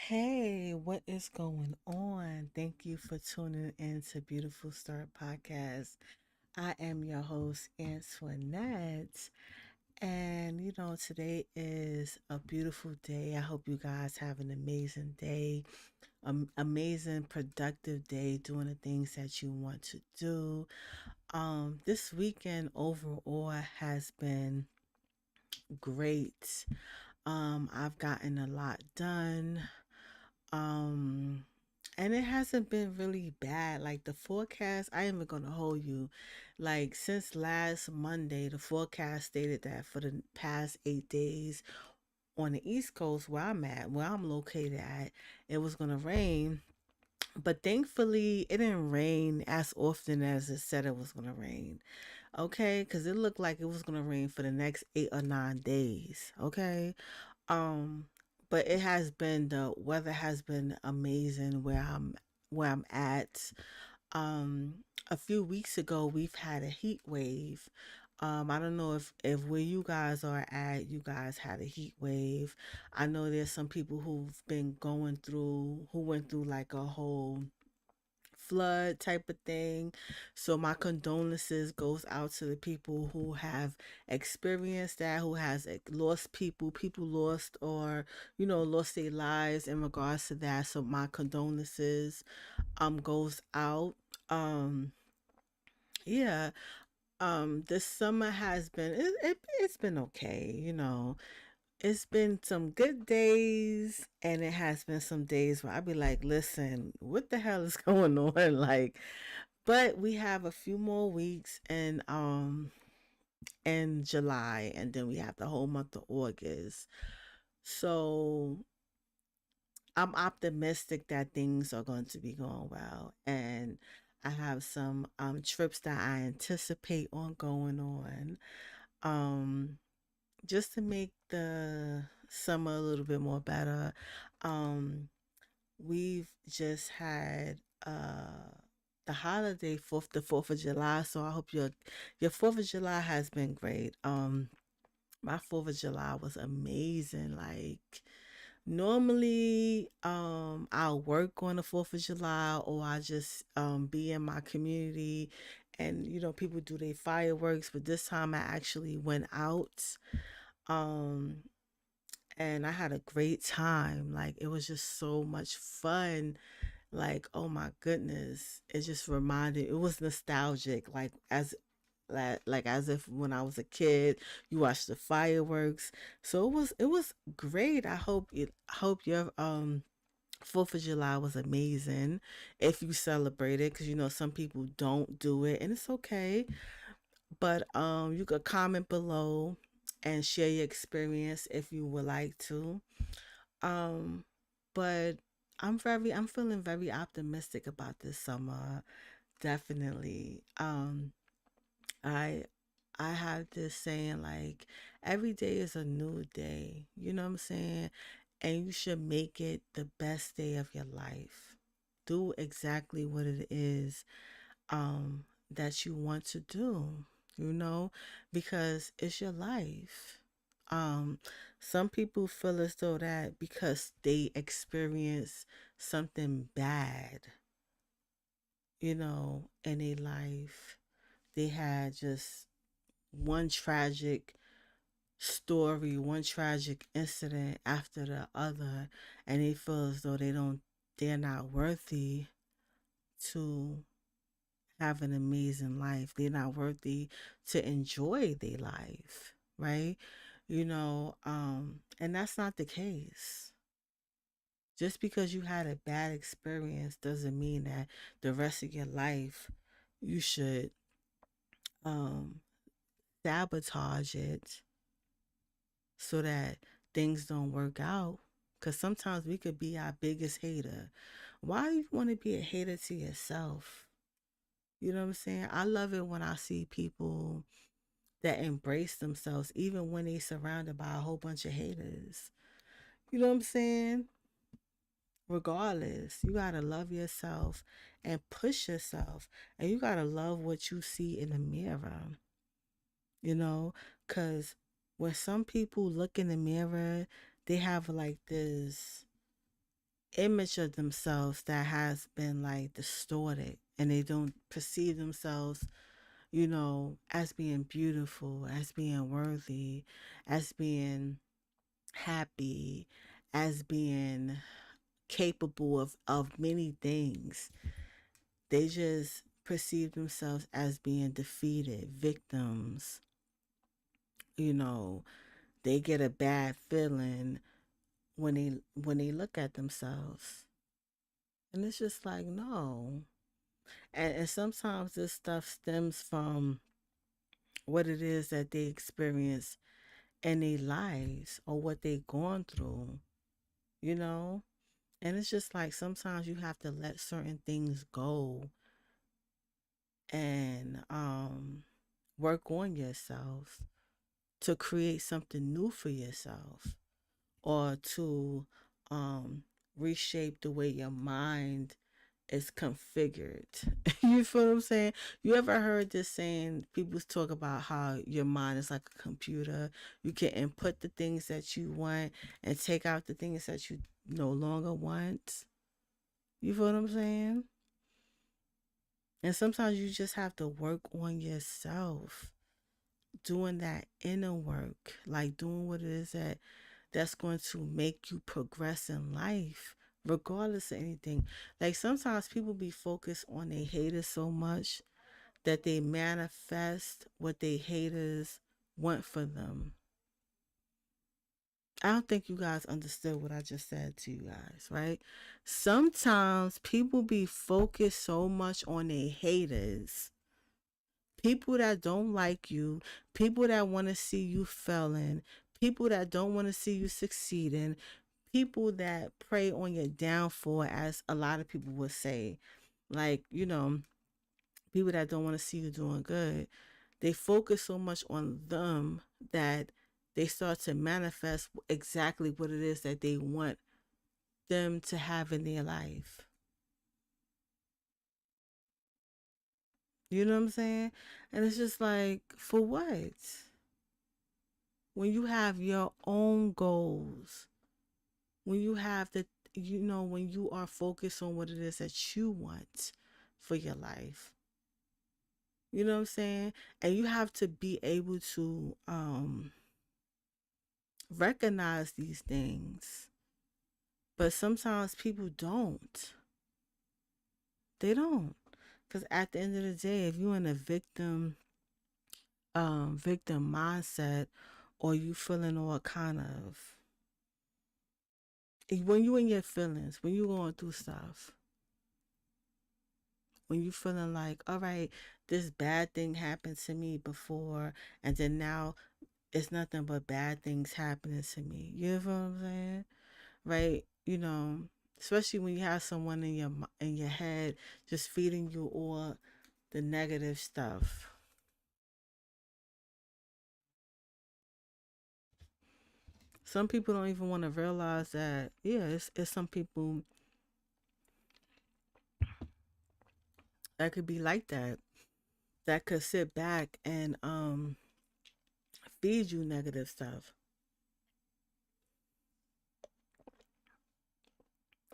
Hey, what is going on? Thank you for tuning in to Beautiful Start Podcast. I am your host, Antoinette. And today is a beautiful day. I hope you guys have an amazing day, amazing, productive day doing the things that you want to do. This weekend overall has been great. I've gotten a lot done. Um, and it hasn't been really bad. Like the forecast, I ain't even gonna hold you. Like since last Monday, the forecast stated that for the past 8 days on the East Coast where I'm at, where I'm located at, it was gonna rain. But thankfully, it didn't rain as often as it said it was gonna rain. Okay, because it looked like it was gonna rain for the next 8 or 9 days. Okay, um, but it has been the weather has been amazing where I'm at. Um, a few weeks ago we've had a heat wave. I don't know if where you guys are at, you guys had a heat wave. I know there's some people who went through like a whole flood type of thing. So my condolences goes out to the people who have experienced that, who has lost people lost or lost their lives in regards to that. So my condolences goes out. Um yeah, this summer has been it's been okay. It's been some good days and it has been some days where I be like, listen, what the hell is going on? Like, but we have a few more weeks in July and then we have the whole month of August. So I'm optimistic that things are going to be going well. And I have some trips that I anticipate on going on. Um just to make the summer a little bit more better. Um, we've just had the holiday the 4th of July, so I hope your 4th of July has been great. My 4th of July was amazing. Like normally I'll work on the 4th of July or I just be in my community and people do their fireworks, but this time I actually went out. Um and I had a great time. Like it was just so much fun. Like oh my goodness, it just reminded. It was nostalgic. Like as if when I was a kid, you watched the fireworks. So it was great. I hope your 4th of July was amazing if you celebrated because some people don't do it and it's okay. But you could comment below and share your experience if you would like to. Um, but I'm feeling very optimistic about this summer. Definitely. I I have this saying like every day is a new day. You know what I'm saying? And you should make it the best day of your life. Do exactly what it is that you want to do, because it's your life. Um, some people feel as though that because they experience something bad, in their life, they had just one tragic story, one tragic incident after the other, and they feel as though they're not worthy to have an amazing life. They're not worthy to enjoy their life, right? And that's not the case. Just because you had a bad experience doesn't mean that the rest of your life you should um sabotage it so that things don't work out. Because sometimes we could be our biggest hater. Why do you want to be a hater to yourself? You know what I'm saying? I love it when I see people that embrace themselves even when they surrounded by a whole bunch of haters. You know what I'm saying? Regardless, you gotta love yourself and push yourself. And you gotta love what you see in the mirror, you know? Because when some people look in the mirror, they have like this. image of themselves that has been like distorted, and they don't perceive themselves, as being beautiful, as being worthy, as being happy, as being capable of many things. They just perceive themselves as being defeated, victims. You know, they get a bad feeling when they look at themselves. And it's just like, no. And sometimes this stuff stems from what it is that they experience in their lives or what they've gone through, you know? And it's just like sometimes you have to let certain things go and work on yourself to create something new for yourself, or to um, reshape the way your mind is configured. You feel what I'm saying? You ever heard this saying? People talk about how your mind is like a computer. You can input the things that you want and take out the things that you no longer want. You feel what I'm saying? And sometimes you just have to work on yourself, doing that inner work, like doing what it is that's going to make you progress in life, regardless of anything. Like sometimes people be focused on their haters so much that they manifest what they haters want for them. I don't think you guys understood what I just said to you guys, right? Sometimes people be focused so much on their haters, people that don't like you, people that want to see you failing, people that don't want to see you succeeding, people that prey on your downfall, as a lot of people would say. Like, people that don't want to see you doing good. They focus so much on them that they start to manifest exactly what it is that they want them to have in their life. You know what I'm saying? And it's just like, for what? When you have your own goals, when you have the, when you are focused on what it is that you want for your life. You know what I'm saying? And you have to be able to recognize these things. But sometimes people don't. They don't. Because at the end of the day, if you're in a victim mindset, or you feeling all kind of, when you in your feelings, when you going through stuff, when you feeling like, all right, this bad thing happened to me before, and then now it's nothing but bad things happening to me. You know what I'm saying? Right? Especially when you have someone in your head just feeding you all the negative stuff. Some people don't even want to realize that, yeah, it's some people that could be like that, that could sit back and feed you negative stuff.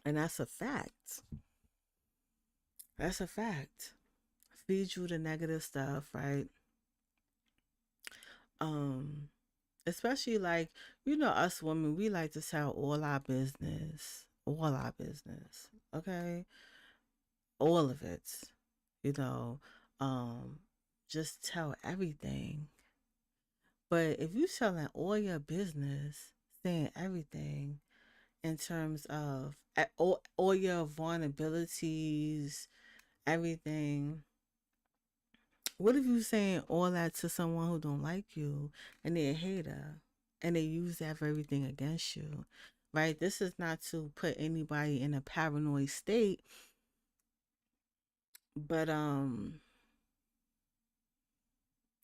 And that's a fact. That's a fact. Feed you the negative stuff, right? Um, Especially like, us women, we like to tell all our business. All our business. Okay? All of it. You know, um, just tell everything. But if you telling all your business, saying everything in terms of all your vulnerabilities, everything, what if you saying all that to someone who don't like you and they're a hater and they use that for everything against you? Right? This is not to put anybody in a paranoid state, but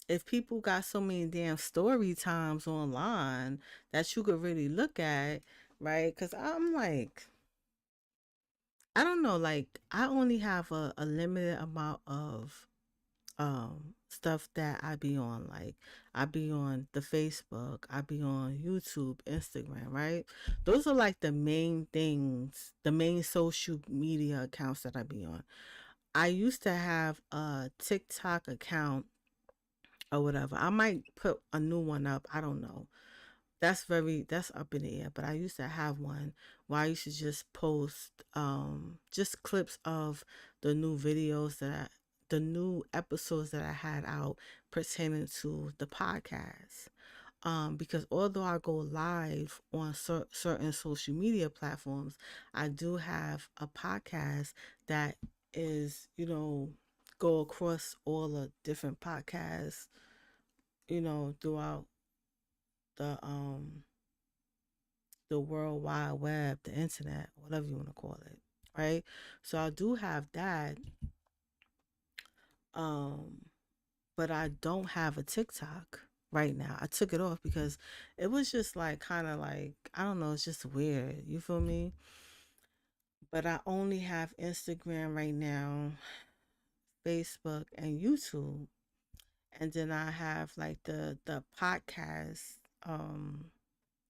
if people got so many damn story times online that you could really look at, right? Because I'm like, I don't know, like I only have a limited amount of stuff that I be on. Like I be on the Facebook, I be on YouTube, Instagram, right? Those are like the main things, the main social media accounts that I be on. I used to have a TikTok account or whatever. I might put a new one up. I don't know. That's up in the air. But I used to have one where I used to just post just clips of the new videos the new episodes that I had out pertaining to the podcast. Because although I go live on certain social media platforms, I do have a podcast that is, go across all the different podcasts, throughout the the world wide web, the internet, whatever you want to call it, right? So I do have that, um, but I don't have a TikTok right now. I took it off because it was just like kind of like I don't know, it's just weird. You feel me? But I only have Instagram right now, Facebook, and YouTube, and then I have like the podcast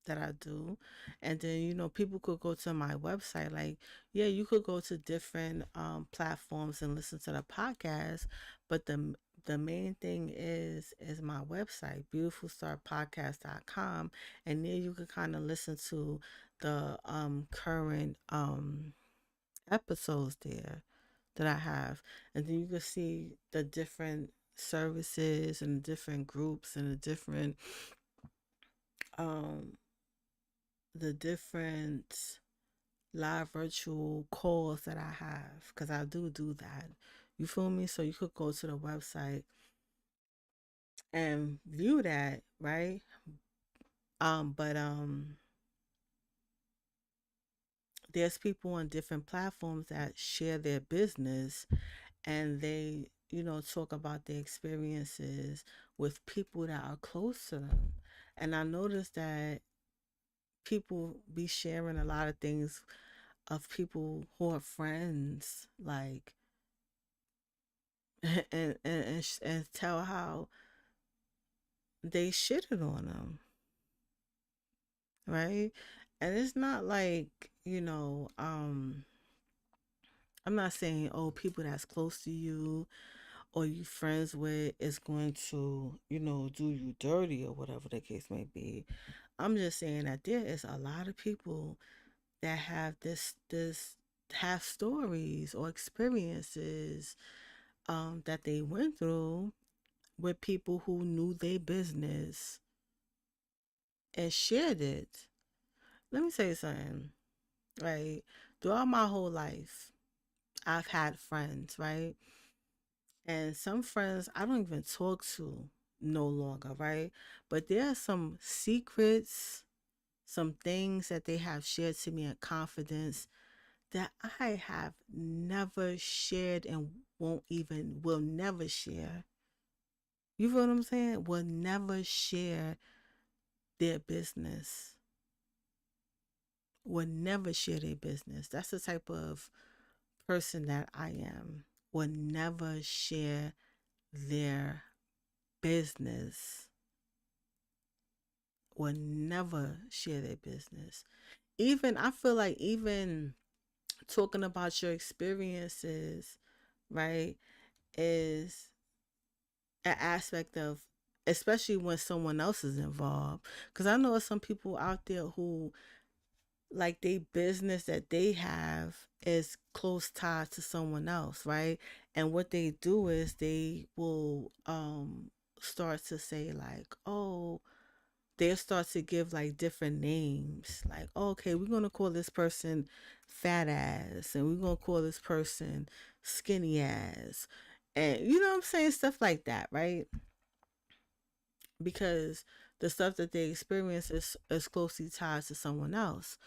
that I do. And then, people could go to my website. Like, yeah, you could go to different platforms and listen to the podcast, but the main thing is my website, beautifulstarpodcast.com, and there you can kind of listen to the current episodes there that I have. And then you can see the different services and the different groups and um the different live virtual calls that I have, because I do that. You feel me? So you could go to the website and view that, right? But there's people on different platforms that share their business, and they, talk about their experiences with people that are close to them. And I noticed that people be sharing a lot of things of people who are friends, like, and tell how they shitted on them, right? And it's not like, I'm not saying, oh, people that's close to you or you friends with is going to, do you dirty or whatever the case may be. I'm just saying that there is a lot of people that have this have stories or experiences that they went through with people who knew their business and shared it. Let me say something, right? Throughout my whole life, I've had friends, right? And some friends I don't even talk to no longer, right? But there are some secrets, some things that they have shared to me in confidence that I have never shared and will never share. You feel what I'm saying? Will never share their business. Will never share their business. That's the type of person that I am. Will never share their business. Will never share their business. Even, I feel like, even talking about your experiences, right, is an aspect of, especially when someone else is involved. Because I know some people out there who, like, they business that they have is close tied to someone else, right? And what they do is they will start to say like, oh, they'll start to give like different names, like, oh, okay, we're gonna call this person fat ass, and we're gonna call this person skinny ass, and you know what I'm saying, stuff like that, right? Because the stuff that they experience is closely tied to someone else.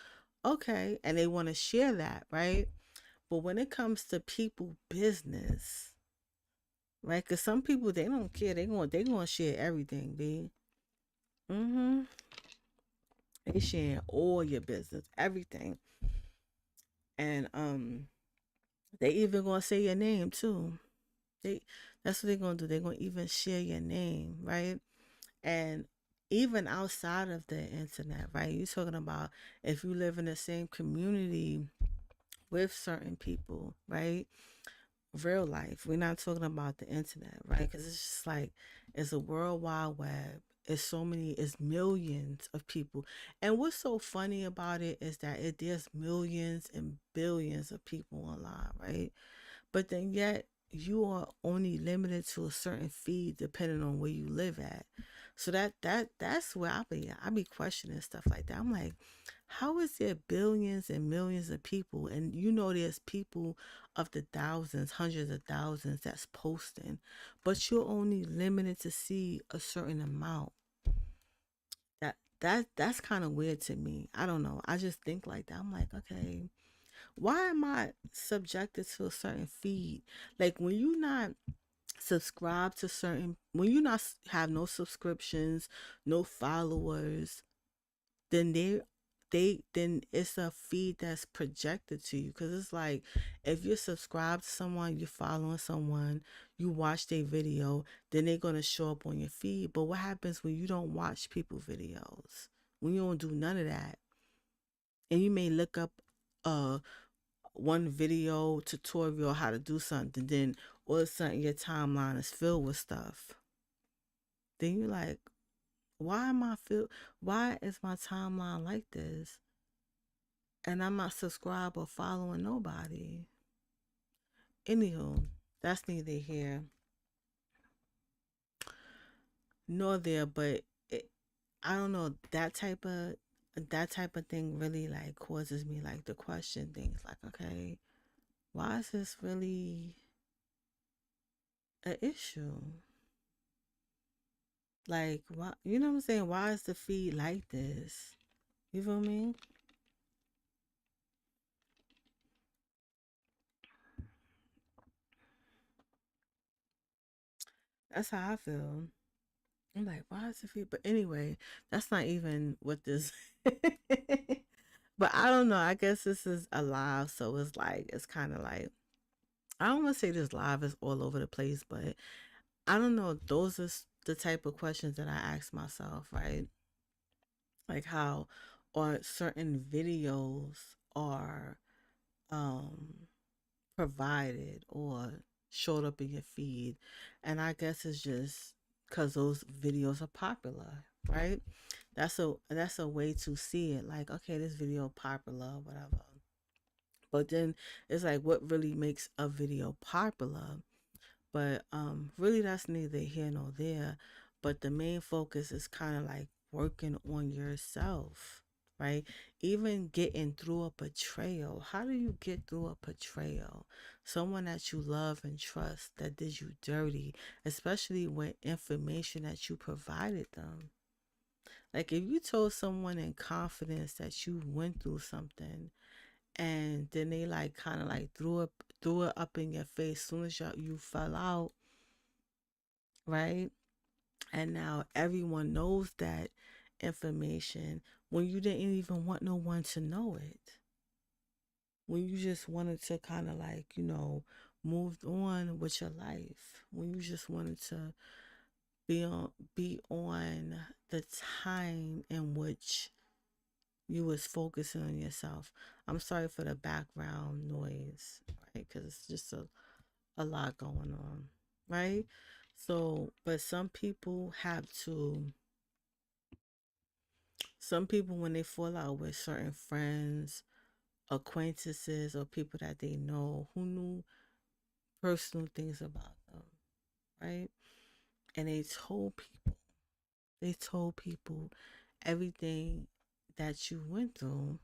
Okay, and they want to share that, right? But when it comes to people business, right? Because some people, they don't care. They going to share everything, b. Mhm. They share all your business, everything, and they even going to say your name too. They That's what they're going to do. They're going to even share your name, right? And even outside of the internet, right? You're talking about if you live in the same community with certain people, right? Real life. We're not talking about the internet, right? Because it's just like it's a world wide web. It's so many, it's millions of people. And what's so funny about it is that there's millions and billions of people online, right? But then yet you are only limited to a certain feed depending on where you live at. So that's where I be questioning stuff like that. I'm like, how is there billions and millions of people, and there's people of the thousands, hundreds of thousands that's posting, but you're only limited to see a certain amount. That's kind of weird to me. I don't know. I just think like that. I'm like, okay, why am I subjected to a certain feed? Like when you not subscribe to certain, when you not have no subscriptions, no followers, then then it's a feed that's projected to you, because it's like if you're subscribed to someone, you're following someone, you watch their video, then they're going to show up on your feed. But what happens when you don't watch people videos, when you don't do none of that, and you may look up uh one video tutorial how to do something, then all of a sudden your timeline is filled with stuff. Then you're like, why is my timeline like this? And I'm not subscribed or following nobody. Anywho, that's neither here nor there, but it, I don't know, that type of thing really like causes me like to question things like, okay, why is this really an issue? Like, why, you know what I'm saying? Why is the feed like this? You feel me? That's how I feel. I'm like, why is the feed? But anyway, that's not even what this. But I don't know. I guess this is a live, so it's like it's kind of like, I don't want to say this live is all over the place, but I don't know. Those are the type of questions that I ask myself, right? Like how or certain videos are um provided or showed up in your feed. And I guess it's just because those videos are popular, right? That's a way to see it. Like, okay, this video popular, whatever. But then it's like, what really makes a video popular? But really, that's neither here nor there. But the main focus is kind of like working on yourself, right? Even getting through a betrayal. How do you get through a betrayal? Someone that you love and trust that did you dirty, especially with information that you provided them. Like if you told someone in confidence that you went through something, and then they like kind of like threw it up in your face soon as you fell out, right? And now everyone knows that information when you didn't even want no one to know it. When you just wanted to kind of like, move on with your life. When you just wanted to be on the time in which you was focusing on yourself. I'm sorry for the background noise, right? Because it's just a lot going on, right? So, but some people, when they fall out with certain friends, acquaintances, or people that they know who knew personal things about them, right? And they told people everything that you went through,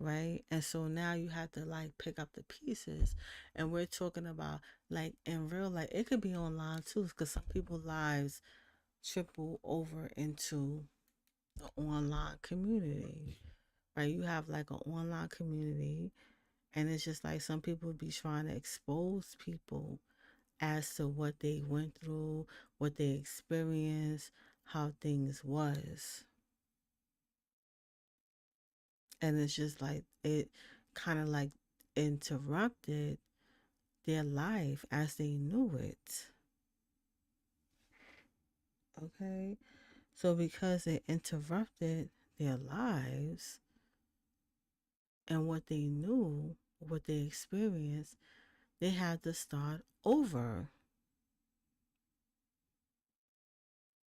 right? And so now you have to like pick up the pieces. And we're talking about like in real life, it could be online too, because some people's lives triple over into the online community, right? You have like an online community, and it's just like some people be trying to expose people as to what they went through, what they experienced, how things was. And it's just like it kind of like interrupted their life as they knew it. Okay. So because it interrupted their lives and what they knew, what they experienced, they had to start over.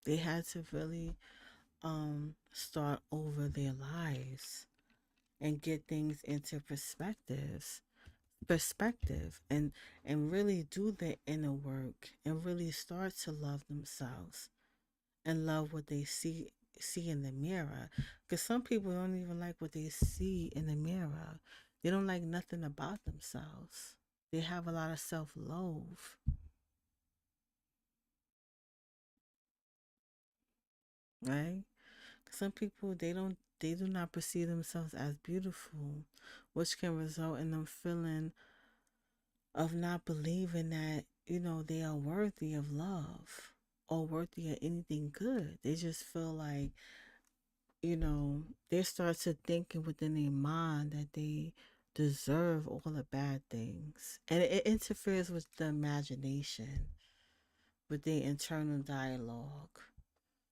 They had to really start over their lives and get things into perspective and really do the inner work and really start to love themselves and love what they see in the mirror, because some people don't even like what they see in the mirror. They don't like nothing about themselves. They have a lot of self-loathe, right? Some people, they do not perceive themselves as beautiful, which can result in them feeling of not believing that, they are worthy of love or worthy of anything good. They just feel like, they start to thinking within their mind that they deserve all the bad things. And it interferes with the imagination, with their internal dialogue,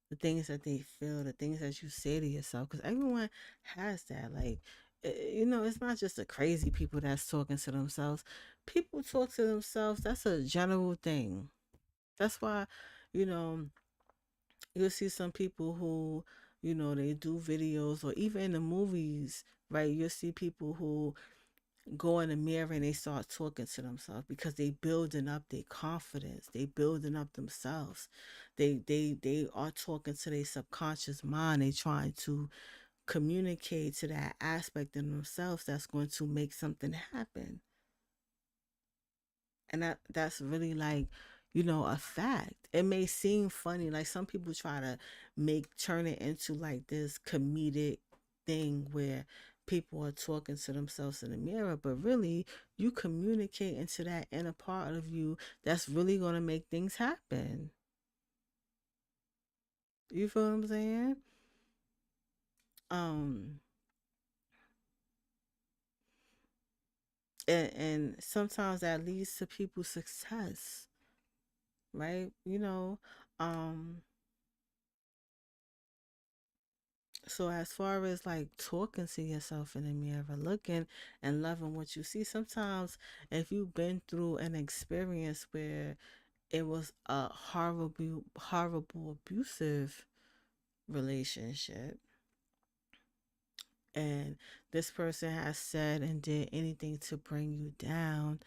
the things that they feel, the things that you say to yourself, because everyone has that. Like, it's not just the crazy people that's talking to themselves. People talk to themselves. That's a general thing. That's why, you know, you'll see some people who, they do videos or even in the movies, right? You'll see people who go in the mirror and they start talking to themselves because they building up their confidence. They building up themselves. They are talking to their subconscious mind. They trying to communicate to that aspect in themselves that's going to make something happen. And that's really like, a fact. It may seem funny, like some people try to make turn it into like this comedic thing where people are talking to themselves in the mirror, but really you communicate into that inner part of you that's really going to make things happen. You feel what I'm saying? um and sometimes that leads to people's success, right? Um So as far as like talking to yourself in the mirror, looking and loving what you see, sometimes if you've been through an experience where it was a horrible abusive relationship, and this person has said and did anything to bring you down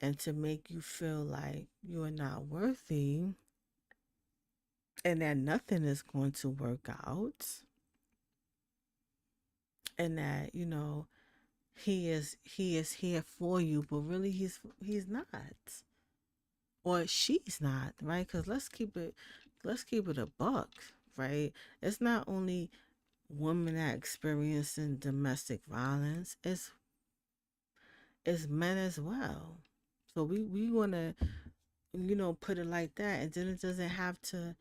and to make you feel like you are not worthy and that nothing is going to work out, and that, he is here for you, but really he's not, or she's not, right? Because let's keep it a buck, right? It's not only women that experiencing domestic violence, it's men as well. So we want to, put it like that, and then it doesn't have to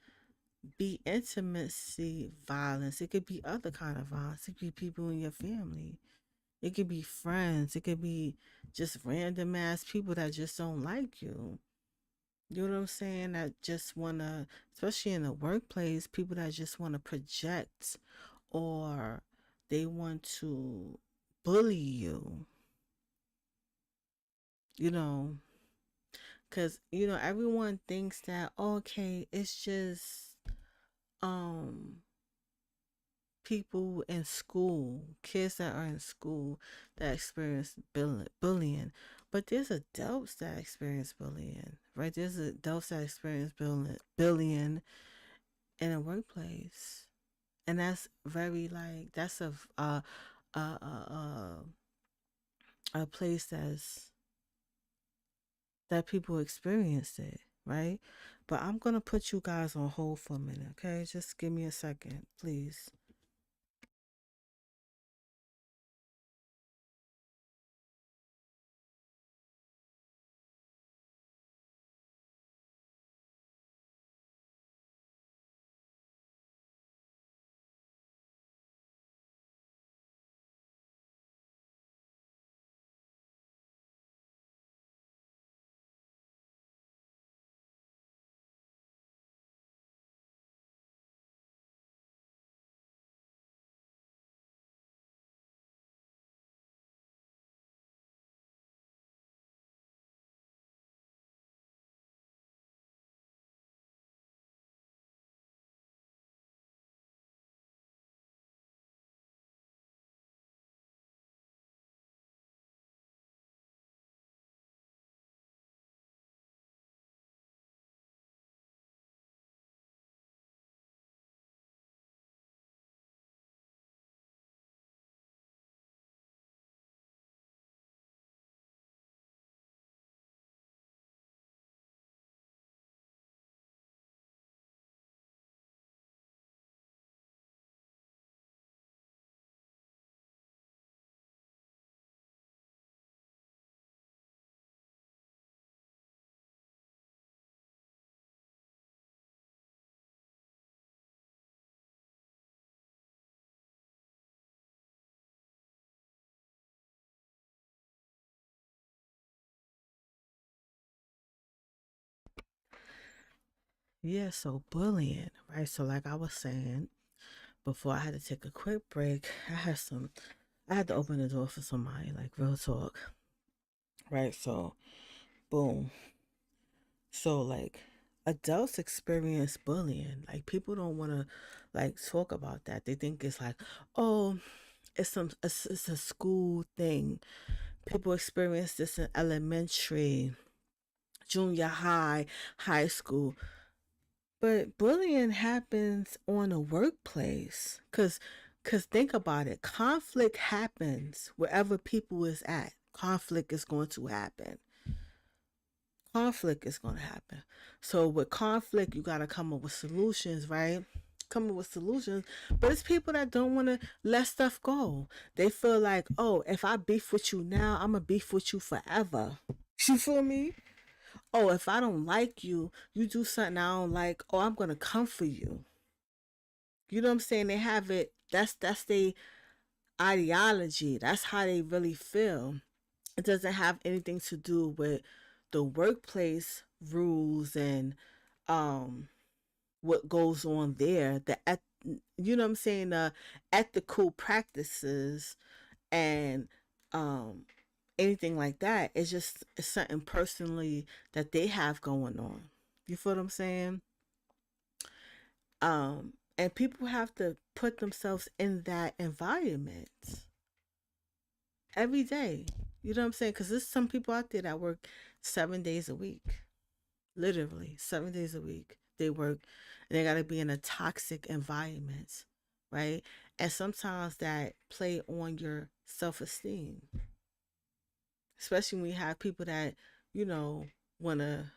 be intimacy violence. It could be other kind of violence. It could be people in your family. It could be friends. It could be just random ass people that just don't like you. You know what I'm saying? That just want to, especially in the workplace, people that just want to project, or they want to bully you, you know, because, everyone thinks that, okay, it's just, um, people in school, kids that are in school that experience bullying. But there's adults that experience bullying, right? There's adults that experience bullying in a workplace. And that's very like, that's a place that people experienced it, right? But I'm gonna put you guys on hold for a minute, okay? Just give me a second, please. Yeah, so bullying, right? So like I was saying before, I had to take a quick break. I had to open the door for somebody, like real talk, right? So boom. So like adults experience bullying. Like people don't want to like talk about that. They think it's like, oh, it's a school thing. People experience this in elementary, junior high, high school. But bullying happens on a workplace. Cause think about it. Conflict happens wherever people is at. Conflict is going to happen. Conflict is going to happen. So with conflict, you got to come up with solutions, right? Come up with solutions. But it's people that don't want to let stuff go. They feel like, oh, if I beef with you now, I'm going to beef with you forever. You feel me? Oh, if I don't like you, you do something I don't like, oh, I'm going to come for you. You know what I'm saying? They have it. That's their ideology. That's how they really feel. It doesn't have anything to do with the workplace rules and um what goes on there. You know what I'm saying? The ethical practices and um anything like that. It's just something personally that they have going on. You feel what I'm saying? And people have to put themselves in that environment every day. You know what I'm saying? Because there's some people out there that work 7 days a week, literally 7 days a week. They work and they got to be in a toxic environment, right? And sometimes that play on your self esteem, especially when you have people that, you know, want to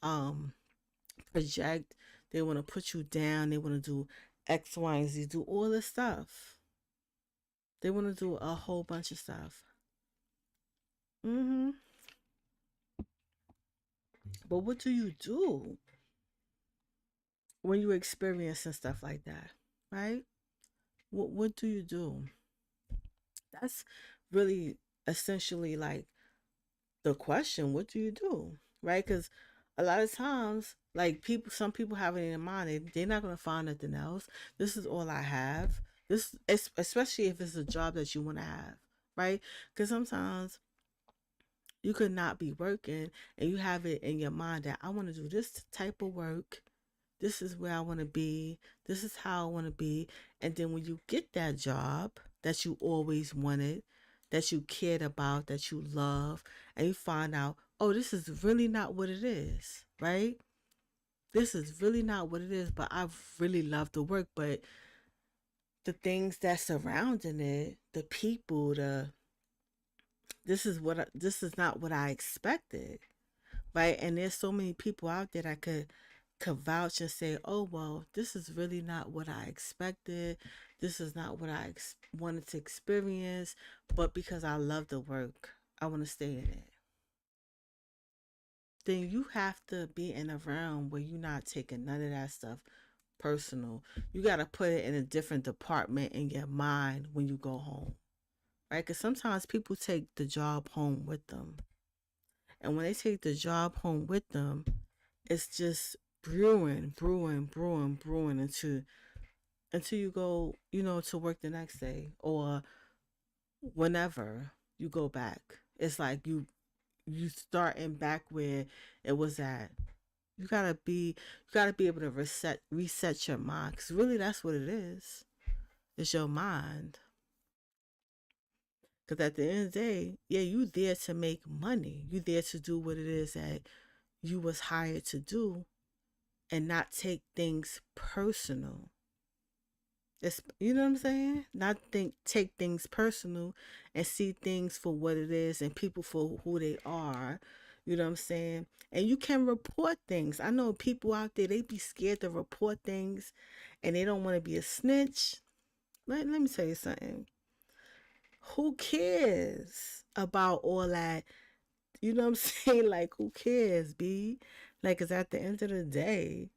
um, project, they want to put you down, they want to do X, Y, and Z, do all this stuff. They want to do a whole bunch of stuff. Hmm. But what do you do when you experiencing stuff like that, right? What do you do? That's really essentially like the question. What do you do, right? Because a lot of times, like some people have it in mind. They're not gonna find nothing else. This is all I have. Especially if it's a job that you want to have, right? Because sometimes you could not be working and you have it in your mind that I want to do this type of work. This is where I want to be. This is how I want to be. And then when you get that job that you always wanted, that you cared about, that you love, and you find out, oh, this is really not what it is, right? This is really not what it is, but I really love the work. But the things that surrounding it, the people, this is not what I expected, right? And there's so many people out there that could vouch and say, "Oh well, this is really not what I expected. This is not what I wanted to experience, but because I love the work, I want to stay in it." Then you have to be in a realm where you're not taking none of that stuff personal. You got to put it in a different department in your mind when you go home, right? Because sometimes people take the job home with them, and when they take the job home with them, it's just brewing, brewing, brewing, brewing until you go, to work the next day or whenever you go back. It's like you starting back where it was at. You gotta be able to reset your mind. 'Cause really, that's what it is. It's your mind. Because at the end of the day, yeah, you there to make money. You there to do what it is that you was hired to do, and not take things personal. You know what I'm saying? Not take things personal and see things for what it is and people for who they are. You know what I'm saying? And you can report things. I know people out there, they be scared to report things and they don't want to be a snitch. Let me tell you something. Who cares about all that? You know what I'm saying? Like, who cares, B? Like, cause at the end of the day,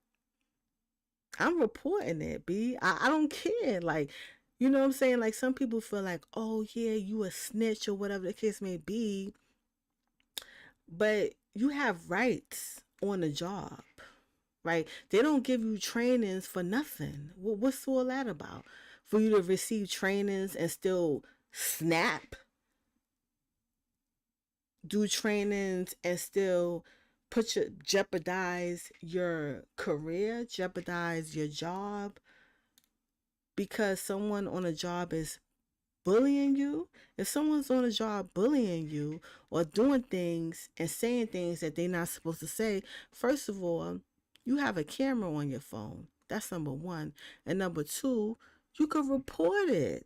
I'm reporting it, B. I don't care. Like, you know what I'm saying? Like, some people feel like, oh, yeah, you a snitch or whatever the case may be. But you have rights on the job. right? They don't give you trainings for nothing. What's all that about? For you to receive trainings and still snap, do trainings and still jeopardize your career, jeopardize your job because someone on a job is bullying you. If someone's on a job bullying you or doing things and saying things that they're not supposed to say, first of all, you have a camera on your phone. That's number one. And number two, you can report it.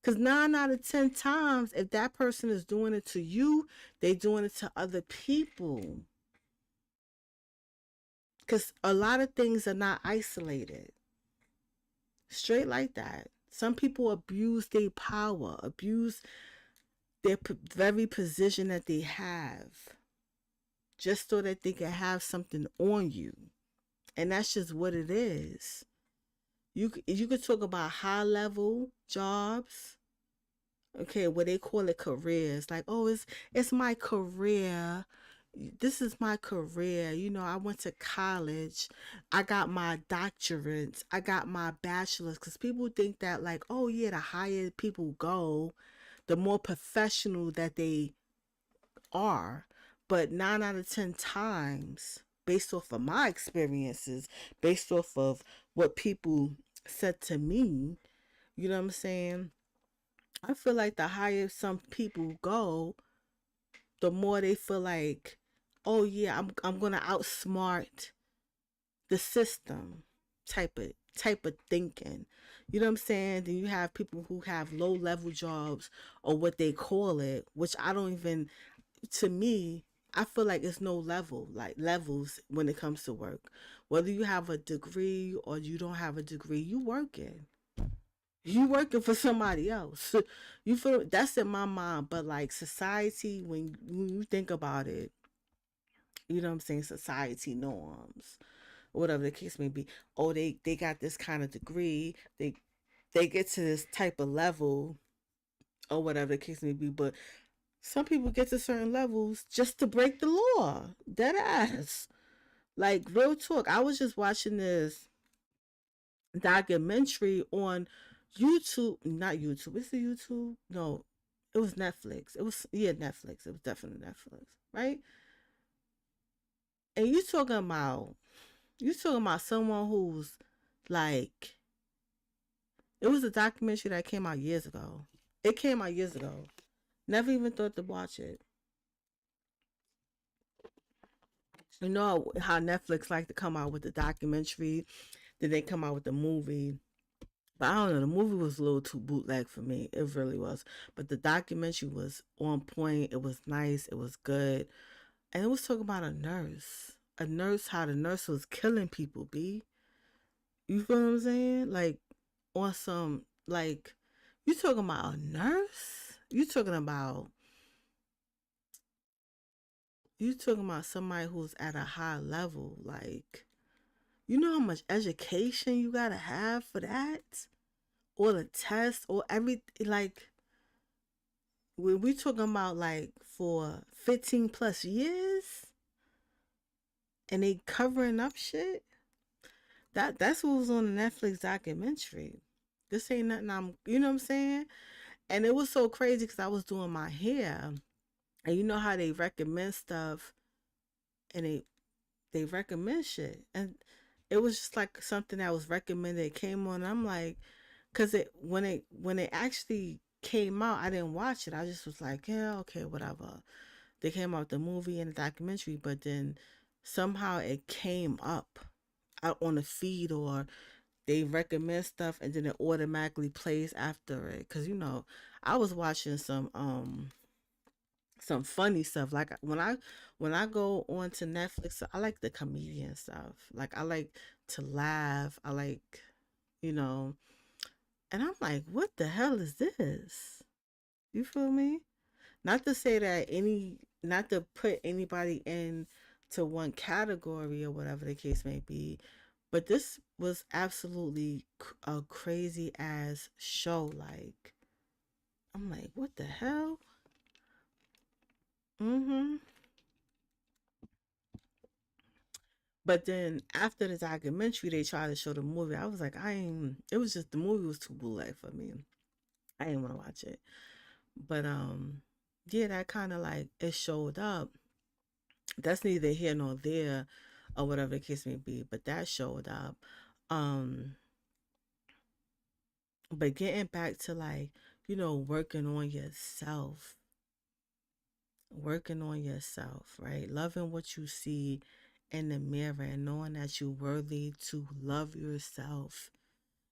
Because 9 out of 10 times, if that person is doing it to you, they're doing it to other people. Because a lot of things are not isolated. Straight like that. Some people abuse their power, abuse their very position that they have just so that they can have something on you. And that's just what it is. You could talk about high level jobs, okay, where they call it careers. Like, oh, it's my career. This is my career. You know, I went to college. I got my doctorates. I got my bachelor's. Because people think that, like, oh, yeah, the higher people go, the more professional that they are. But 9 out of 10 times, based off of my experiences, based off of what people said to me, you know what I'm saying? I feel like the higher some people go, the more they feel like, oh yeah, I'm gonna outsmart the system type of thinking. You know what I'm saying? Then you have people who have low level jobs or what they call it, which I don't even, to me, I feel like it's no level, like levels when it comes to work. Whether you have a degree or you don't have a degree, you working. You working for somebody else. You feel that's in my mind, but like society, when you think about it, you know what I'm saying, society norms, whatever the case may be. Oh, they got this kind of degree. They get to this type of level or whatever the case may be. But some people get to certain levels just to break the law. Dead ass. Like real talk. I was just watching this documentary on YouTube. Not YouTube. Is it YouTube? No, it was Netflix. It was, yeah, Netflix. It was definitely Netflix, right? And you talking about someone who's like, it was a documentary that came out years ago. It came out years ago. Never even thought to watch it. You know how Netflix like to come out with the documentary, then they come out with the movie. But I don't know, the movie was a little too bootleg for me. It really was. But the documentary was on point. It was nice. It was good. And it was talking about a nurse. A nurse, how the nurse was killing people, B. You feel what I'm saying? Like, on some, like, you talking about a nurse? You talking about somebody who's at a high level. Like, you know how much education you gotta have for that? Or the test or everything. Like, when we talking about like for 15 plus years and they covering up shit, that's what was on the Netflix documentary. This ain't nothing you know what I'm saying? And it was so crazy because I was doing my hair, and you know how they recommend stuff, and they recommend shit, and it was just like something that was recommended. It came on, and I'm like, because when it actually came out, I didn't watch it. I just was like, yeah, okay, whatever. They came out with the movie and the documentary, but then somehow it came up out on the feed, or they recommend stuff and then it automatically plays after it. Cause I was watching some funny stuff. Like when I go on to Netflix, I like the comedian stuff. Like I like to laugh. I like, you know, and I'm like, what the hell is this? You feel me? Not to say that not to put anybody in to one category or whatever the case may be, but this was absolutely a crazy ass show. Like, I'm like, what the hell? Mm-hmm. But then after the documentary, they tried to show the movie. I was like, I ain't. It was just the movie was too bootleg for me. I didn't want to watch it. But yeah, that kind of like it showed up. That's neither here nor there, or whatever the case may be. But that showed up. Um, but getting back to like working on yourself, right? Loving what you see in the mirror and knowing that you're worthy to love yourself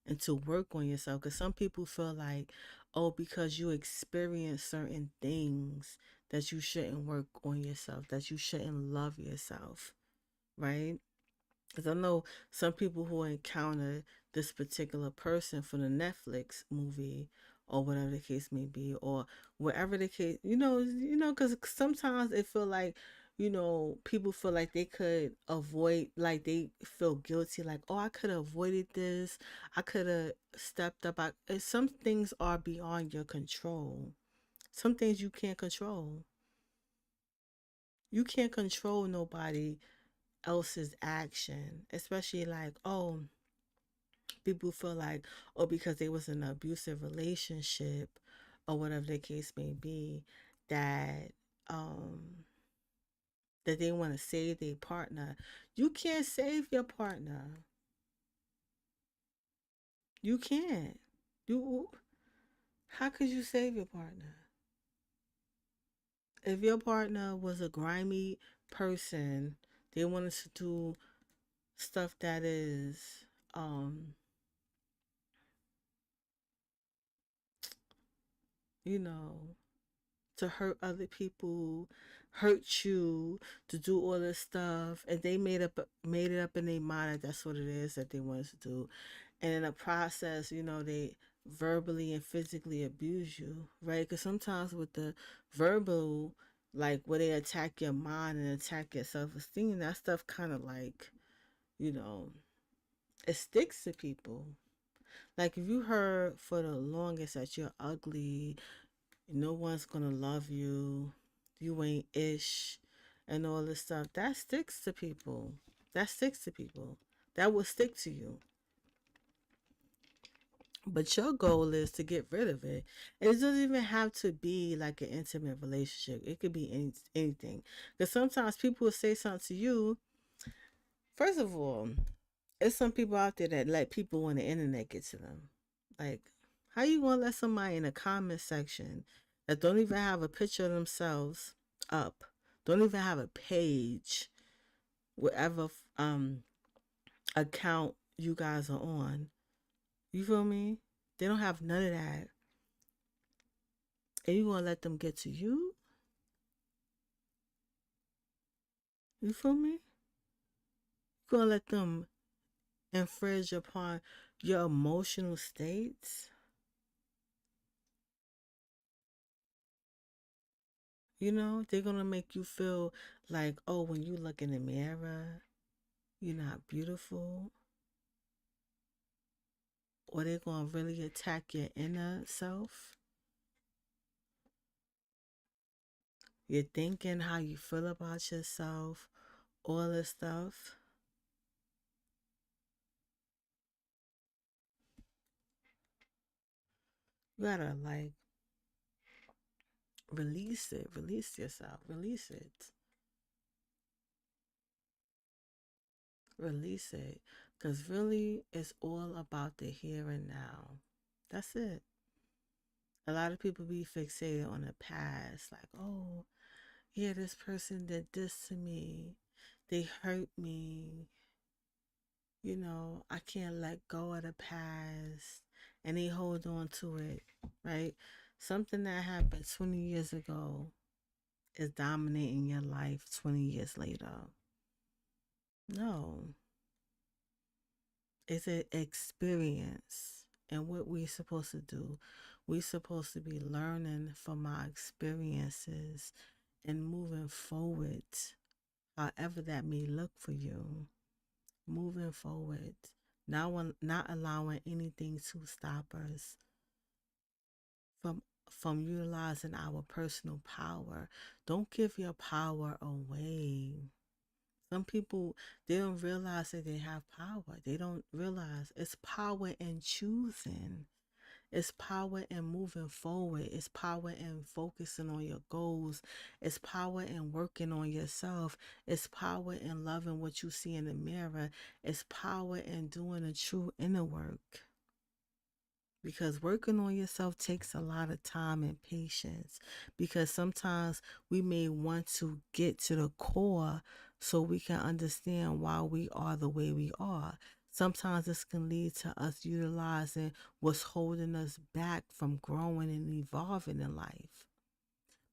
and to work on yourself. Because some people feel like, oh, because you experience certain things, that you shouldn't work on yourself, that you shouldn't love yourself, right? Because I know some people who encounter this particular person from the Netflix movie or whatever the case may be, or whatever the case, because sometimes it feel like, people feel like they could avoid, like they feel guilty, like, oh, I could have avoided this, I could have stepped up. Some things are beyond your control. Some things you can't control. You can't control nobody else's action, especially like, oh, people feel like, oh, because they was in an abusive relationship or whatever the case may be, that um that they want to save their partner. You can't save your partner. You can't. You How could you save your partner? If your partner was a grimy person, they wanted to do stuff that is um you know to hurt other people, hurt you, to do all this stuff, and they made it up in their mind that that's what it is that they wanted to do, and in the process, they verbally and physically abuse you, right? Because sometimes with the verbal, like where they attack your mind and attack your self-esteem, that stuff kind of like, you know, it sticks to people. Like if you heard for the longest that you're ugly, no one's gonna love you, you ain't ish, and all this stuff, that sticks to people. That sticks to people. That will stick to you. But your goal is to get rid of it. And it doesn't even have to be like an intimate relationship. It could be anything. Because sometimes people will say something to you. First of all, there's some people out there that let people on the internet get to them. Like, how you gonna let somebody in a comment section that don't even have a picture of themselves up, don't even have a page, whatever account you guys are on? You feel me? They don't have none of that, and you gonna let them get to you? You feel me? You gonna let them infringe upon your emotional states? They're gonna make you feel like, oh, when you look in the mirror, you're not beautiful, or they're gonna really attack your inner self. You're thinking how you feel about yourself, all this stuff. You gotta like release it, release yourself, release it. Because really, it's all about the here and now. That's it. A lot of people be fixated on the past, like, oh, yeah, this person did this to me, they hurt me, I can't let go of the past, and they hold on to it, right? Something that happened 20 years ago is dominating your life 20 years later. No, it's an experience. And what we're supposed to do, we're supposed to be learning from our experiences and moving forward, however that may look for you. Moving forward, not allowing anything to stop us from utilizing our personal power. Don't give your power away. Some people, they don't realize that they have power. They don't realize it's power in choosing. It's power in moving forward. It's power in focusing on your goals. It's power in working on yourself. It's power in loving what you see in the mirror. It's power in doing a true inner work. Because working on yourself takes a lot of time and patience. Because sometimes we may want to get to the core so we can understand why we are the way we are. Sometimes this can lead to us utilizing what's holding us back from growing and evolving in life,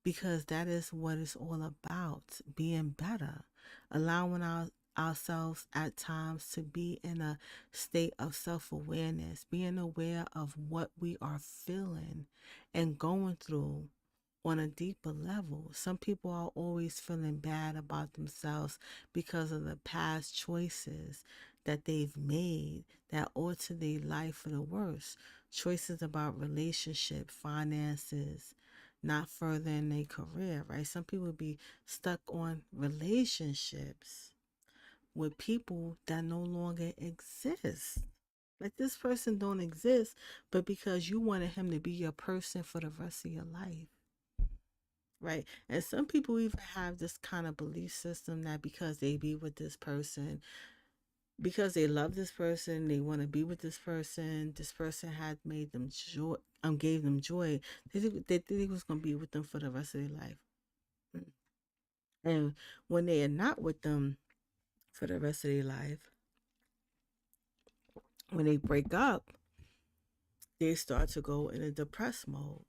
because that is what it's all about, being better, allowing ourselves at times to be in a state of self-awareness, being aware of what we are feeling and going through on a deeper level. Some people are always feeling bad about themselves because of the past choices that they've made that alter their life for the worse. Choices about relationship, finances, not furthering their career, right? Some people be stuck on relationships with people that no longer exist. Like this person don't exist, but because you wanted him to be your person for the rest of your life, right? And some people even have this kind of belief system that because they be with this person, because they love this person, they want to be with this person had made them joy, gave them joy. They think he was gonna be with them for the rest of their life. And when they are not with them for the rest of their life, when they break up, they start to go in a depressed mode.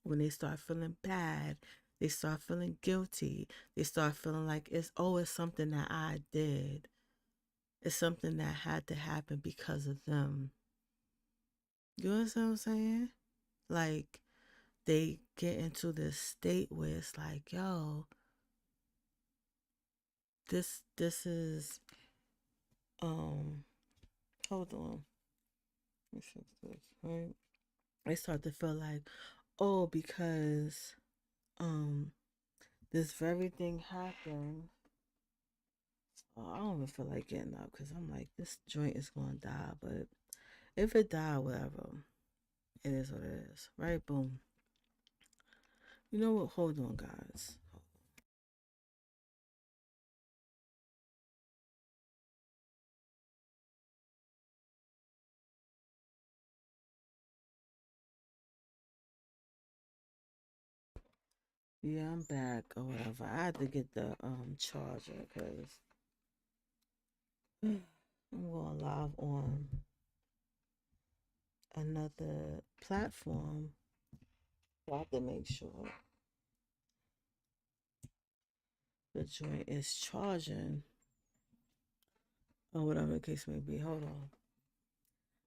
When they start feeling bad, they start feeling guilty. They start feeling like it's something that I did. It's something that had to happen because of them. You understand what I'm saying? Like they get into this state where it's like, yo, this is um hold on. Let me fix this, right? They start to feel like, oh, because um this very thing happened. Oh, I don't even feel like getting up because I'm like, this joint is gonna die. But if it die, whatever, it is what it is, right? Boom. You know what? Hold on, guys. Yeah, I'm back or whatever. I had to get the charger because I'm going live on another platform. So I have to make sure the joint is charging or whatever the case may be. Hold on.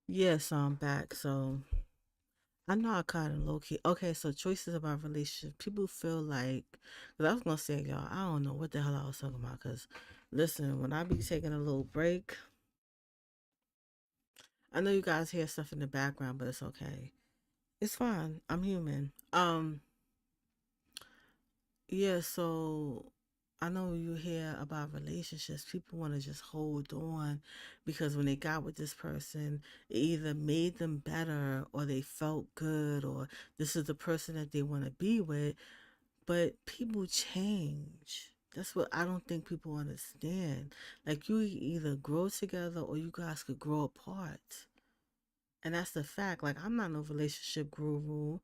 Yes, I'm back. So I know I kind of low key. Okay, so choices about relationships. People feel like, cause I was gonna say, y'all, I don't know what the hell I was talking about. Cause listen, when I be taking a little break, I know you guys hear stuff in the background, but it's okay. It's fine. I'm human. Yeah, so I know you hear about relationships. People want to just hold on because when they got with this person, it either made them better or they felt good or this is the person that they want to be with. But people change. That's what I don't think people understand. Like you either grow together or you guys could grow apart. And that's the fact. Like I'm not no relationship guru.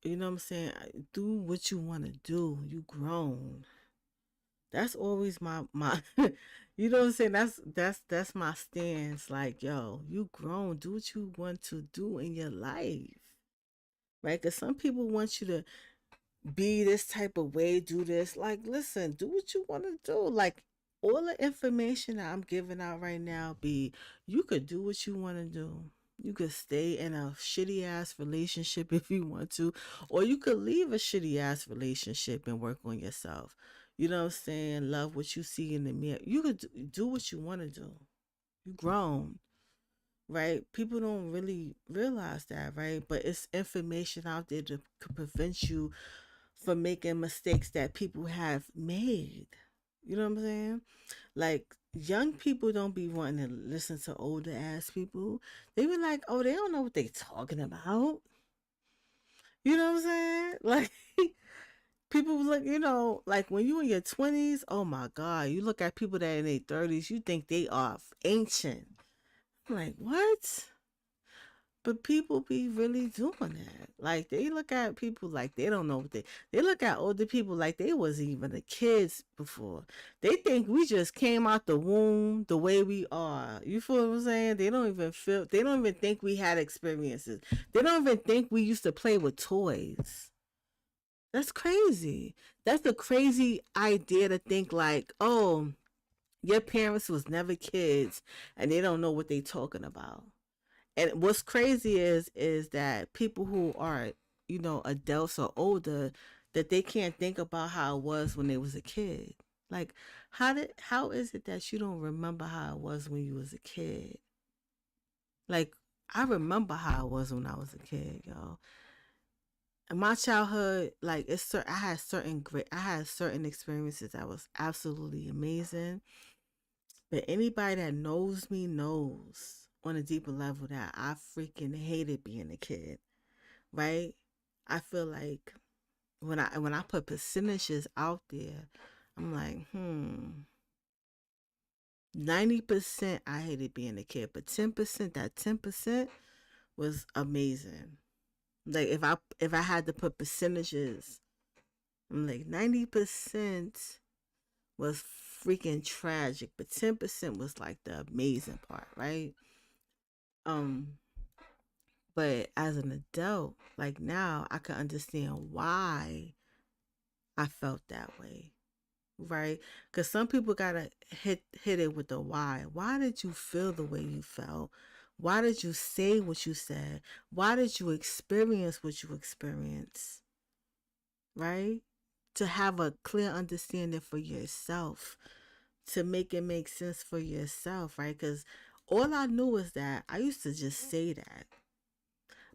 You know what I'm saying? Do what you want to do. You grown. That's always my you know what I'm saying? That's my stance. Like, yo, you grown. Do what you want to do in your life. Right? Because some people want you to be this type of way, do this. Like, listen, do what you want to do. Like all the information that I'm giving out right now, be you could do what you want to do. You could stay in a shitty ass relationship if you want to, or you could leave a shitty ass relationship and work on yourself. You know what I'm saying? Love what you see in the mirror. You could do what you want to do. You grown, right? People don't really realize that, right? But it's information out there to prevent you from making mistakes that people have made. You know what I'm saying? Like young people don't be wanting to listen to older ass people. They be like, oh, they don't know what they talking about. You know what I'm saying? Like people look, like when you in your 20s, oh my God, you look at people that in their 30s, you think they are ancient. I'm like, what? But people be really doing that. Like they look at people like they don't know what they look at older people like they wasn't even the kids before. They think we just came out the womb the way we are. You feel what I'm saying? They don't even think we had experiences. They don't even think we used to play with toys. That's crazy. That's a crazy idea to think like, oh, your parents was never kids and they don't know what they talking about. And what's crazy is that people who are, adults or older, that they can't think about how it was when they was a kid. Like how is it that you don't remember how it was when you was a kid? Like I remember how it was when I was a kid, yo. In my childhood, like I had certain experiences that was absolutely amazing. But anybody that knows me knows on a deeper level that I freaking hated being a kid, right? I feel like when I put percentages out there, I'm like, 90% I hated being a kid, but 10%, that 10% was amazing. Like if I had to put percentages, I'm like 90% was freaking tragic, but 10% was like the amazing part, right? Um, but as an adult, like now, I can understand why I felt that way, right? Because some people gotta hit it with the why. Why did you feel the way you felt? Why did you say what you said? Why did you experience what you experienced? Right? To have a clear understanding for yourself, to make it make sense for yourself, right? Because all I knew was that I used to just say that.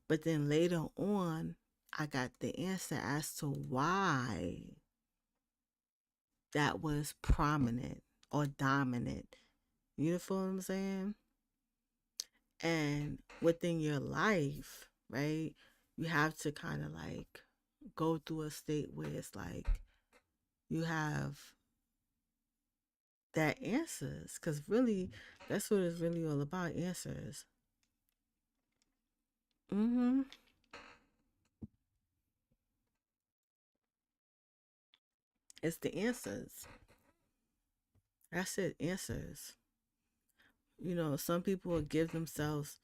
But then later on, I got the answer as to why that was prominent or dominant. You feel what I'm saying? And within your life, right, you have to kind of like go through a state where it's like you have that answers. Because really, that's what it's really all about, answers. Mm-hmm. It's the answers. That's it, answers. Some people will give themselves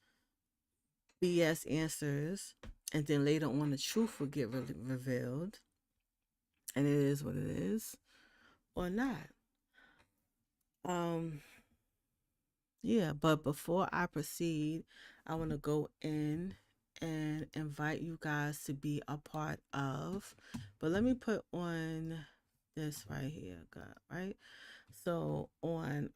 BS answers, and then later on, the truth will get revealed, and it is what it is, or not. Um, yeah, but before I proceed, I want to go in and invite you guys to be a part of. But let me put on this right here, God, right? So on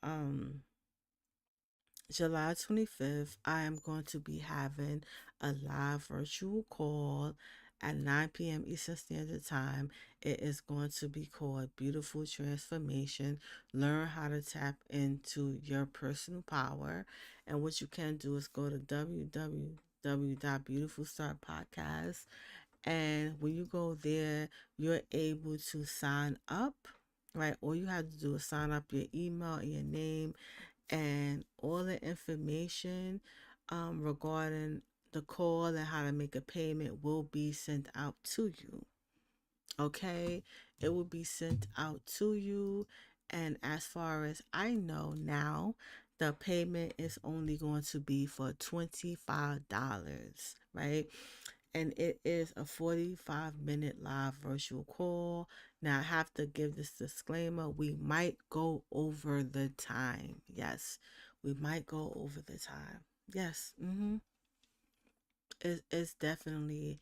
July 25th, I am going to be having a live virtual call at 9 p.m. Eastern Standard Time. It is going to be called Beautiful Transformation. Learn how to tap into your personal power. And what you can do is go to www.beautifulstartpodcast. And when you go there, you're able to sign up, right? All you have to do is sign up your email and your name, and all the information regarding the call and how to make a payment will be sent out to you. Okay, it will be sent out to you. And as far as I know now, the payment is only going to be for $25, right? And it is a 45-minute live virtual call. Now, I have to give this disclaimer. We might go over the time. Yes, we might go over the time. Yes, it's definitely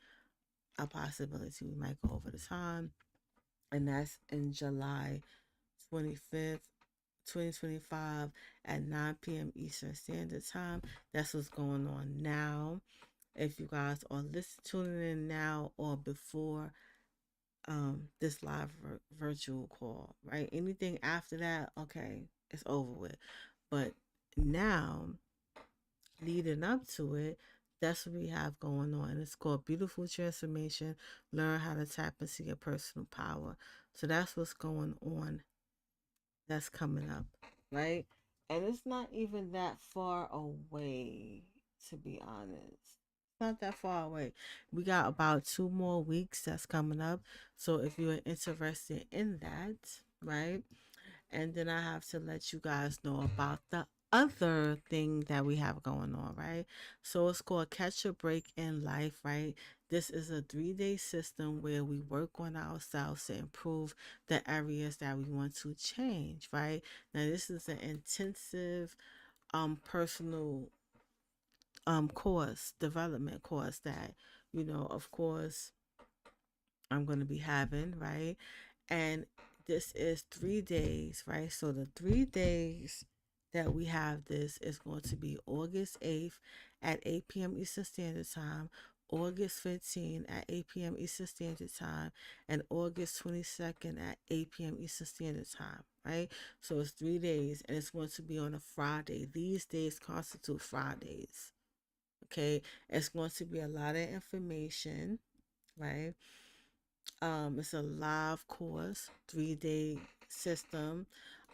a possibility. We might go over the time. And that's in July 25th, 2025 at 9 p.m. Eastern Standard Time. That's what's going on now. If you guys are tuning in now or before, this live virtual call, right? Anything after that, okay, it's over with. But now, leading up to it, that's what we have going on. It's called Beautiful Transformation. Learn how to tap into your personal power. So that's what's going on. That's coming up, right? And it's not even that far away, to be honest. It's not that far away. We got about 2 more weeks that's coming up. So if you're interested in that, right? And then I have to let you guys know about the other thing that we have going on, right? So it's called Catch a Break in Life, right? This is a 3-day system where we work on ourselves to improve the areas that we want to change, right? Now this is an intensive personal course, development course that, of course, I'm going to be having, right? And this is 3 days, right? So the 3 days that we have this is going to be August 8th at 8 p.m. Eastern Standard Time, August 15th at 8 p.m. Eastern Standard Time, and August 22nd at 8 p.m. Eastern Standard Time, right? So it's 3 days and it's going to be on a Friday. These days constitute Fridays, okay? It's going to be a lot of information, right? It's a live course, 3-day system,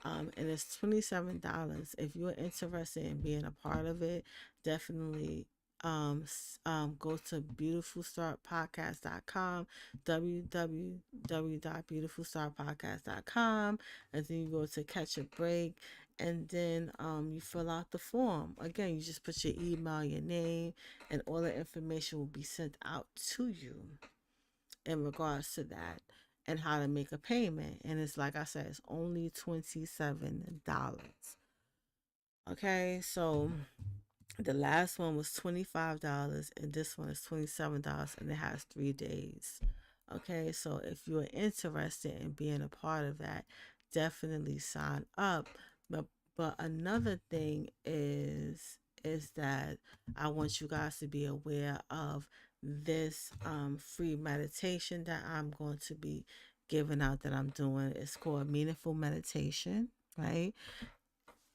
and it's $27. If you're interested in being a part of it, definitely go to beautifulstartpodcast.com, www.beautifulstartpodcast.com, and then you go to Catch a Break, and then you fill out the form. Again, you just put your email, your name, and all the information will be sent out to you in regards to that and how to make a payment. And it's like I said, it's only $27. Okay, so the last one was $25 and this one is $27 and it has 3 days. Okay, so if you're interested in being a part of that, definitely sign up. But another thing is that I want you guys to be aware of this free meditation that I'm going to be giving out that I'm doing. It's called Meaningful Meditation, right?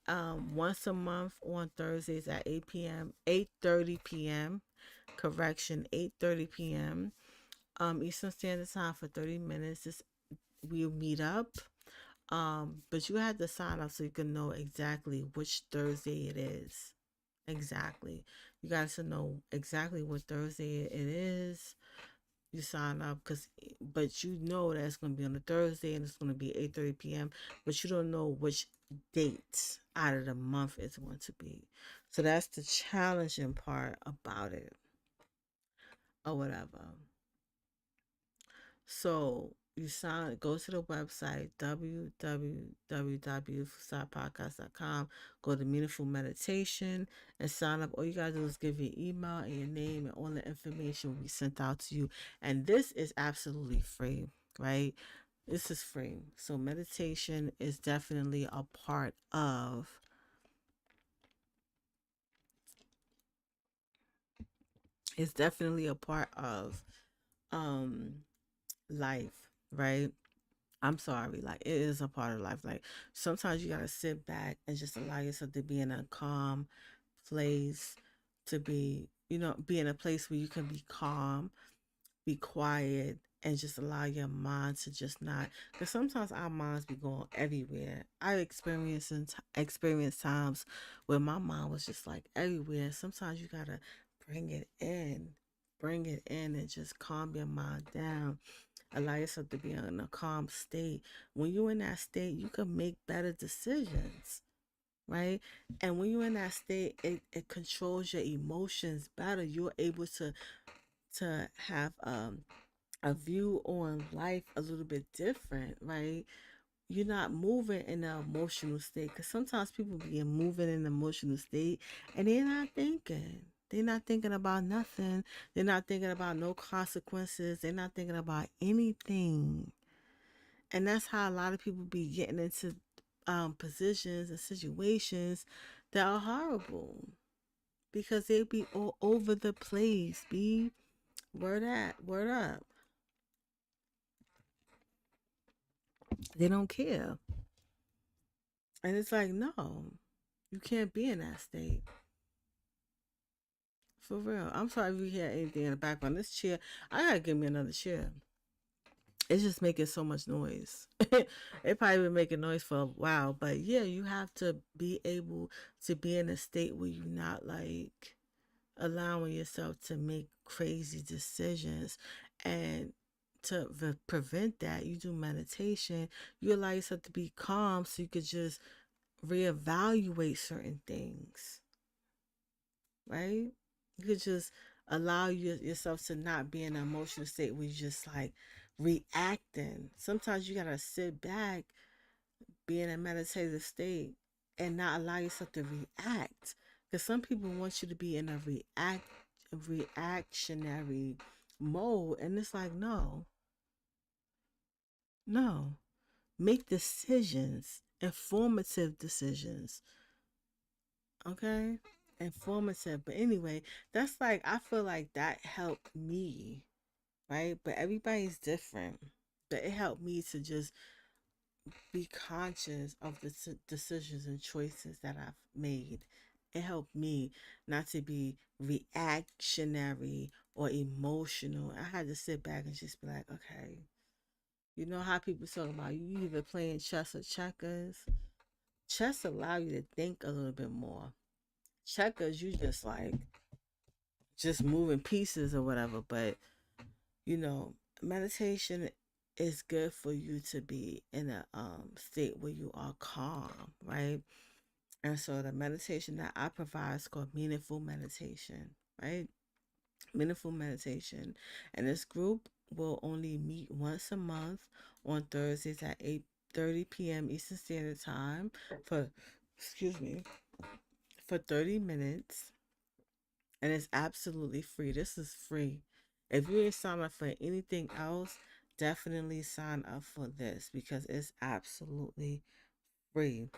Once a month on Thursdays at 8 p.m., 8:30 p.m. Correction, 8:30 p.m. Eastern Standard Time for 30 minutes. We'll meet up. But you have to sign up so you can know exactly which Thursday it is. Exactly. You got to know exactly what Thursday it is. You sign up but you know that it's going to be on a Thursday and it's going to be 8:30 p.m. But you don't know which date out of the month it's going to be. So that's the challenging part about it or whatever. So you go to the website www.beautifulsidepodcast.com, go to Meaningful Meditation and sign up. All you gotta do is give your email and your name and all the information will be sent out to you. And this is absolutely free, right? This is free. So meditation is definitely a part of it's definitely a part of um life, right? I'm sorry, like it is a part of life. Like sometimes you gotta sit back and just allow yourself to be in a calm place, to be in a place where you can be calm, be quiet, and just allow your mind to just not. Because sometimes our minds be going everywhere. I experienced times where my mind was just like everywhere. Sometimes you gotta bring it in, and just calm your mind down. Allow yourself to be in a calm state. When you're in that state, you can make better decisions, right? And when you're in that state, it controls your emotions better. You're able to have a view on life a little bit different, right? You're not moving in an emotional state because sometimes people be moving in an emotional state and they're not thinking. They're not thinking about nothing. They're not thinking about no consequences. They're not thinking about anything. And that's how a lot of people be getting into positions and situations that are horrible because they be all over the place. Be word up. They don't care. And it's like, no, you can't be in that state. For real. I'm sorry if you hear anything in the background. This chair, I gotta give me another chair. It's just making so much noise. It probably been making noise for a while, but yeah, you have to be able to be in a state where you're not like allowing yourself to make crazy decisions. And to prevent that, you do meditation. You allow yourself to be calm so you could just reevaluate certain things, right? You could just allow yourself to not be in an emotional state where you're just like reacting. Sometimes you gotta sit back, be in a meditative state, and not allow yourself to react. Because some people want you to be in a reactionary mode, and it's like, no, no. Make decisions, informative decisions. Okay? Informative. But anyway, that's like, I feel like that helped me, right? But everybody's different. But it helped me to just be conscious of the decisions and choices that I've made. It helped me not to be reactionary or emotional. I had to sit back and just be like, okay, you know how people talk about you either playing chess or checkers? Chess allow you to think a little bit more. Checkers, you just moving pieces or whatever. But you know, meditation is good for you to be in a state where you are calm, right? And so the meditation that I provide is called meaningful meditation, right? Meaningful meditation. And this group will only meet once a month on Thursdays at 8:30 p.m. Eastern Standard Time for excuse me, for 30 minutes, and it's absolutely free. This is free. If you ain't signed up for anything else, definitely sign up for this because it's absolutely free.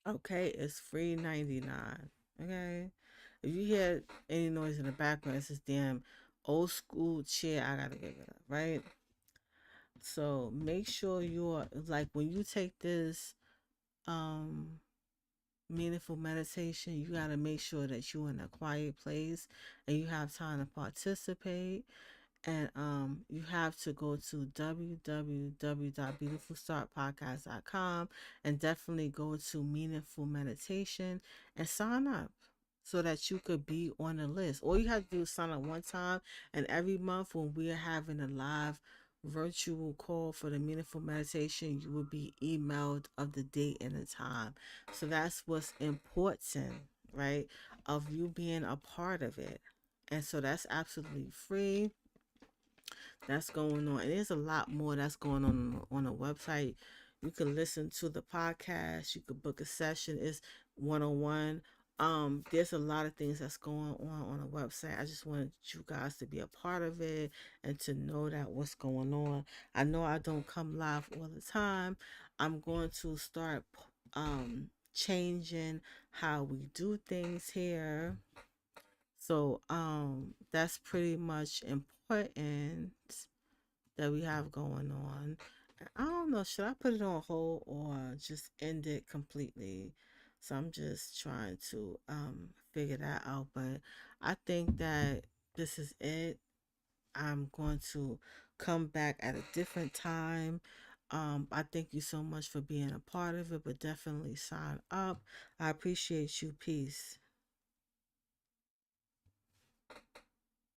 Okay, it's free 99. Okay, if you hear any noise in the background, it's this damn old school chair. I gotta get rid of, right? So make sure you're like when you take this um meaningful meditation, you got to make sure that you're in a quiet place and you have time to participate. And you have to go to www.beautifulstartpodcast.com and definitely go to Meaningful Meditation and sign up so that you could be on the list. All you have to do is sign up one time, and every month when we are having a live virtual call for the Meaningful Meditation, you will be emailed of the date and the time. So that's what's important, right? Of you being a part of it. And so that's absolutely free. That's going on. And there's a lot more that's going on the website. You can listen to the podcast. You could book a session. It's 101. There's a lot of things that's going on the website. I just wanted you guys to be a part of it and to know that what's going on. I know I don't come live all the time. I'm going to start changing how we do things here. So that's pretty much important that we have going on. I don't know, should I put it on hold or just end it completely? So I'm just trying to figure that out. But I think that this is it. I'm going to come back at a different time. I thank you so much for being a part of it, but definitely sign up. I appreciate you. Peace.